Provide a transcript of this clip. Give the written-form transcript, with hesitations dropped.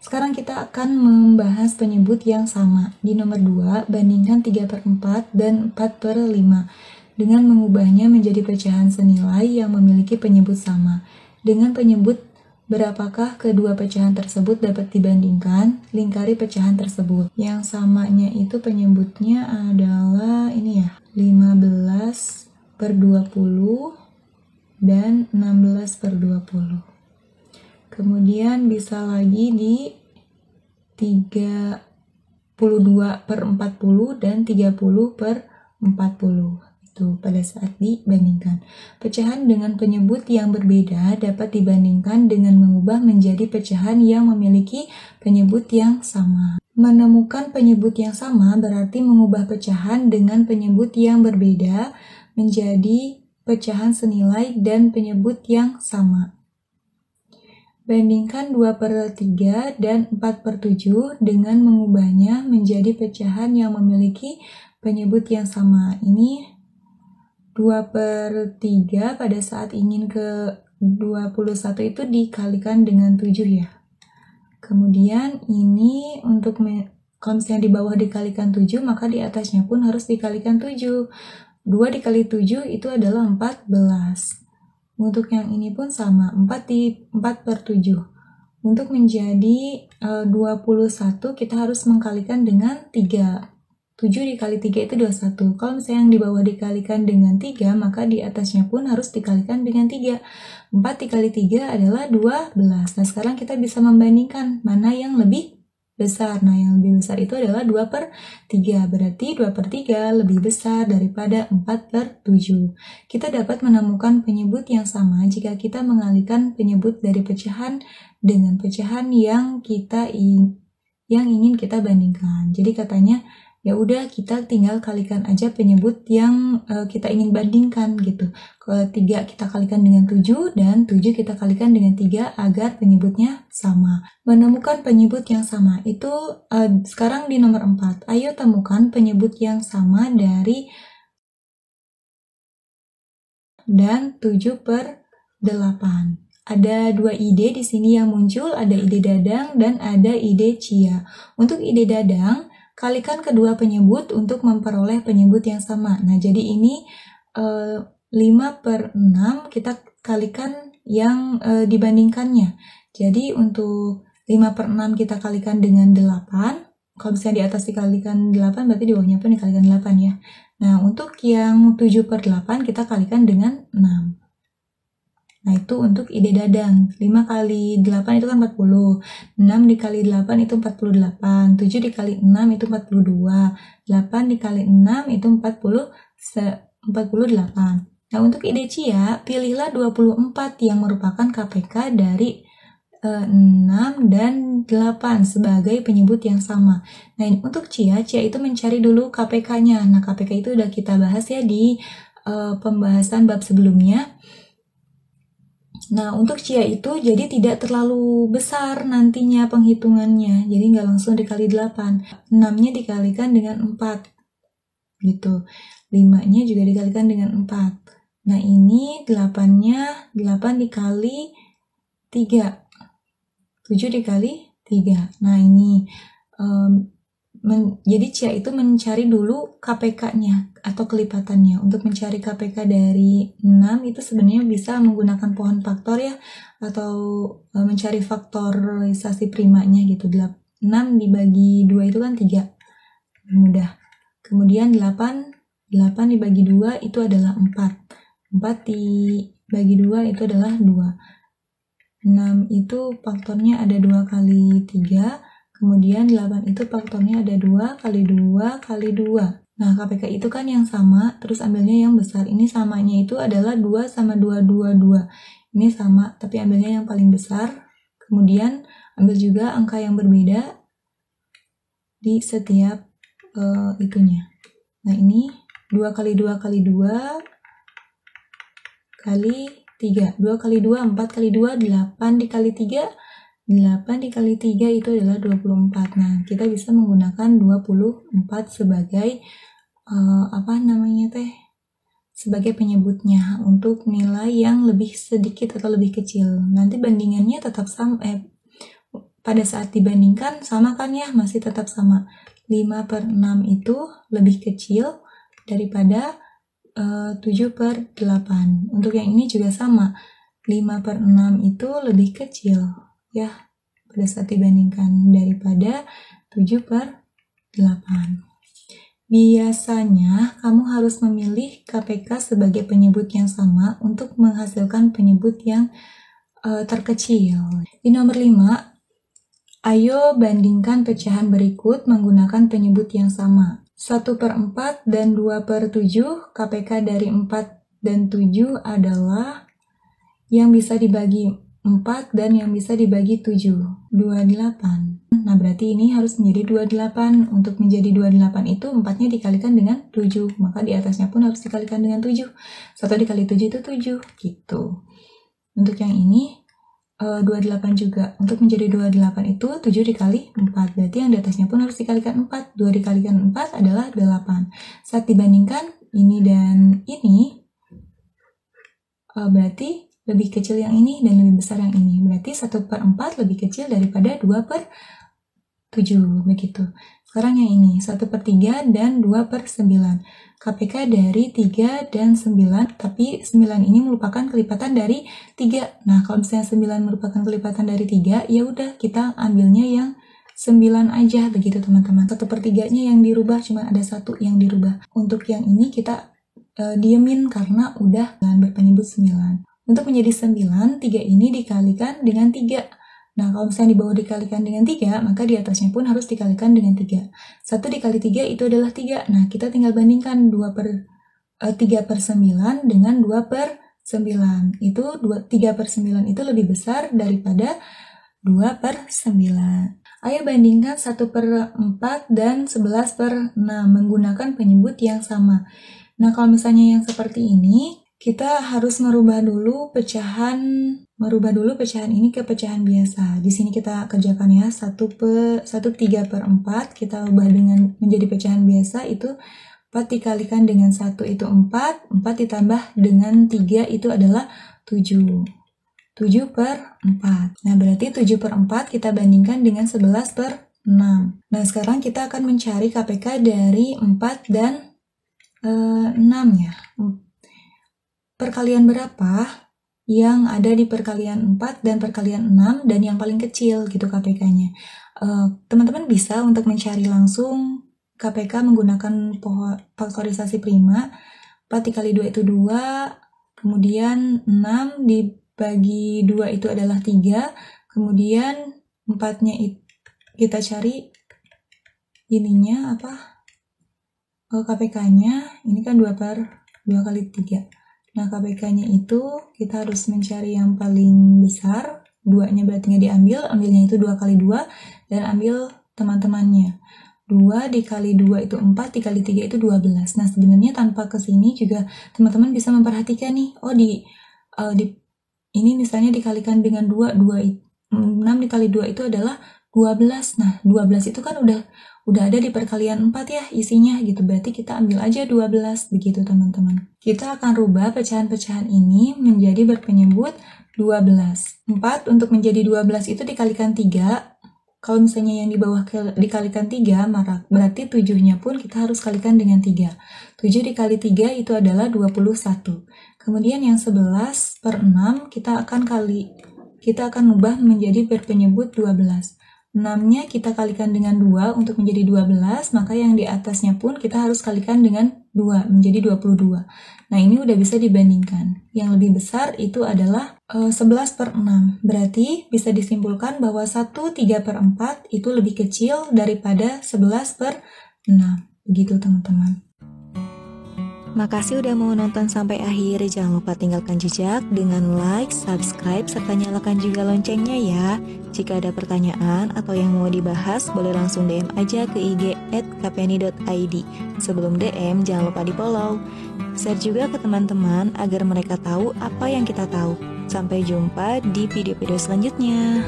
Sekarang kita akan membahas penyebut yang sama. Di nomor 2, bandingkan 3/4 dan 4/5 dengan mengubahnya menjadi pecahan senilai yang memiliki penyebut sama. Dengan penyebut berapakah kedua pecahan tersebut dapat dibandingkan? Lingkari pecahan tersebut. Yang samanya itu penyebutnya adalah ini ya, 15/20 dan 16/20. Kemudian bisa lagi di 32/40 dan 30/40. Itu pada saat dibandingkan. Pecahan dengan penyebut yang berbeda dapat dibandingkan dengan mengubah menjadi pecahan yang memiliki penyebut yang sama. Menemukan penyebut yang sama berarti mengubah pecahan dengan penyebut yang berbeda menjadi pecahan senilai dan penyebut yang sama. Bandingkan 2/3 dan 4/7 dengan mengubahnya menjadi pecahan yang memiliki penyebut yang sama. Ini 2/3 pada saat ingin ke 21 itu dikalikan dengan 7 ya. Kemudian ini untuk kalau misalnya di bawah dikalikan 7, maka di atasnya pun harus dikalikan 7. 2 dikali 7 itu adalah 14. Untuk yang ini pun sama, 4/7. Untuk menjadi 21, kita harus mengkalikan dengan 3. 7 dikali 3 itu 21. Kalau misalnya yang di bawah dikalikan dengan 3, maka di atasnya pun harus dikalikan dengan 3. 4 dikali 3 adalah 12. Nah, sekarang kita bisa membandingkan mana yang lebih besar. Nah, yang lebih besar itu adalah 2/3. Berarti 2/3 lebih besar daripada 4/7. Kita dapat menemukan penyebut yang sama jika kita mengalihkan penyebut dari pecahan dengan pecahan yang ingin kita bandingkan. Jadi katanya, ya udah kita tinggal kalikan aja penyebut yang kita ingin bandingkan gitu. Ke 3 kita kalikan dengan 7 dan 7 kita kalikan dengan 3 agar penyebutnya sama. Menemukan penyebut yang sama itu sekarang di nomor 4. Ayo temukan penyebut yang sama dari dan 7/8. Ada 2 ide di sini yang muncul, ada ide Dadang dan ada ide Cia. Untuk ide Dadang, kalikan kedua penyebut untuk memperoleh penyebut yang sama. Nah, jadi ini 5/6 kita kalikan yang dibandingkannya. Jadi untuk 5/6 kita kalikan dengan 8. Kalau misalnya di atas dikalikan 8, berarti di bawahnya pun dikalikan 8 ya. Nah, untuk yang 7/8 kita kalikan dengan 6. Nah, itu untuk ide Dadang. 5 kali 8 itu kan 40. 6 dikali 8 itu 48. 7 dikali 6 itu 42. 8 dikali 6 itu 48. Nah, untuk ide Cia, pilihlah 24 yang merupakan KPK dari 6 dan 8 sebagai penyebut yang sama. Nah, untuk Cia itu mencari dulu KPK-nya. Nah, KPK itu udah kita bahas ya di pembahasan bab sebelumnya. Nah, untuk Cia itu jadi tidak terlalu besar nantinya penghitungannya. Jadi nggak langsung dikali 8. 6-nya dikalikan dengan 4. Gitu. 5-nya juga dikalikan dengan 4. Nah, ini 8-nya 8 dikali 3. 7 dikali 3. Nah, ini jadi Cia itu mencari dulu KPK-nya atau kelipatannya. Untuk mencari KPK dari 6 itu sebenarnya bisa menggunakan pohon faktor ya, atau mencari faktorisasi primanya gitu. 6 dibagi 2 itu kan 3. Mudah. Kemudian 8 dibagi 2 itu adalah 4. 4 dibagi 2 itu adalah 2. 6 itu faktornya ada 2 kali 3. Kemudian 8 itu faktornya ada 2 kali 2 kali 2. Nah, KPK itu kan yang sama, terus ambilnya yang besar. Ini samanya itu adalah 2 sama 2, 2, 2. Ini sama, tapi ambilnya yang paling besar. Kemudian ambil juga angka yang berbeda di setiap itunya. Nah, ini 2 kali 2 kali 2 kali 3. 2 kali 2, 4 kali 2, 8 dikali 3. 8 dikali 3 itu adalah 24. Nah, kita bisa menggunakan 24 sebagai sebagai penyebutnya untuk nilai yang lebih sedikit atau lebih kecil. Nanti bandingannya tetap sama, pada saat dibandingkan sama kan ya, masih tetap sama. 5/6 itu lebih kecil daripada 7/8. Untuk yang ini juga sama. 5/6 itu lebih kecil ya pada saat dibandingkan daripada 7/8. Biasanya kamu harus memilih KPK sebagai penyebut yang sama untuk menghasilkan penyebut yang terkecil. Di nomor 5, ayo bandingkan pecahan berikut menggunakan penyebut yang sama. 1/4 dan 2/7, KPK dari 4 dan 7 adalah yang bisa dibagi 4 dan yang bisa dibagi 7, 28. Nah, berarti ini harus menjadi 28. Untuk menjadi 28 itu 4-nya dikalikan dengan 7, maka di atasnya pun harus dikalikan dengan 7. 1 dikali 7 itu 7, gitu. Untuk yang ini 28 juga. Untuk menjadi 28 itu 7 dikali 4. Berarti yang di atasnya pun harus dikalikan 4. 2 dikalikan 4 adalah 8. Saat dibandingkan ini dan ini, berarti lebih kecil yang ini dan lebih besar yang ini. Berarti 1/4 lebih kecil daripada 2/7. Begitu. Sekarang yang ini 1/3 dan 2/9. KPK dari 3 dan 9, tapi 9 ini merupakan kelipatan dari 3. Nah, kalau misalnya 9 merupakan kelipatan dari 3, ya udah kita ambilnya yang 9 aja, begitu teman-teman. 1/3-nya yang dirubah, cuma ada 1 yang dirubah. Untuk yang ini kita diemin karena udah berpenyebut 9. Untuk menjadi 9, 3 ini dikalikan dengan 3. Nah, kalau misalnya di bawah dikalikan dengan 3, maka di atasnya pun harus dikalikan dengan 3. 1 dikali 3 itu adalah 3. Nah, kita tinggal bandingkan 3/9 dengan 2/9. Itu 3/9 itu lebih besar daripada 2/9. Ayo bandingkan 1/4 dan 11/6 menggunakan penyebut yang sama. Nah, kalau misalnya yang seperti ini, kita harus merubah dulu pecahan ini ke pecahan biasa. Di sini kita kerjakan ya, 1/3/4 kita ubah dengan menjadi pecahan biasa, itu 4 dikalikan dengan 1 itu 4, 4 ditambah dengan 3 itu adalah 7. 7/4. Nah, berarti 7/4 kita bandingkan dengan 11/6. Nah, sekarang kita akan mencari KPK dari 4 dan 6 ya. Perkalian berapa yang ada di perkalian 4 dan perkalian 6 dan yang paling kecil gitu KPK-nya. Teman-teman bisa untuk mencari langsung KPK menggunakan faktorisasi prima. 4 dikali 2 itu 2, kemudian 6 dibagi 2 itu adalah 3, kemudian 4-nya kita cari ininya apa? KPK-nya ini kan 2 kali 3. Nah, KPK-nya itu kita harus mencari yang paling besar. 2-nya berarti nggak diambil, ambilnya itu 2 kali 2, dan ambil teman-temannya. 2 dikali 2 itu 4, dikali 3 itu 12. Nah, sebenarnya tanpa kesini juga teman-teman bisa memperhatikan nih, ini misalnya dikalikan dengan 2, 6 dikali 2 itu adalah 12. Nah, 12 itu kan udah ada di perkalian 4 ya isinya gitu. Berarti kita ambil aja 12, begitu teman-teman. Kita akan rubah pecahan-pecahan ini menjadi berpenyebut 12. 4 untuk menjadi 12 itu dikalikan 3. Kalau misalnya yang di bawah dikalikan 3, maka berarti 7-nya pun kita harus kalikan dengan 3. 7 dikali 3 itu adalah 21. Kemudian yang 11/6 kita akan ubah menjadi berpenyebut 12. 6-nya kita kalikan dengan 2 untuk menjadi 12, maka yang di atasnya pun kita harus kalikan dengan 2, menjadi 22. Nah, ini udah bisa dibandingkan. Yang lebih besar itu adalah 11/6. Berarti bisa disimpulkan bahwa 1/3/4 itu lebih kecil daripada 11/6. Begitu teman-teman. Makasih udah mau nonton sampai akhir. Jangan lupa tinggalkan jejak dengan like, subscribe, serta nyalakan juga loncengnya ya. Jika ada pertanyaan atau yang mau dibahas, boleh langsung DM aja ke IG @kpni.id. Sebelum DM, jangan lupa di-follow. Share juga ke teman-teman agar mereka tahu apa yang kita tahu. Sampai jumpa di video-video selanjutnya.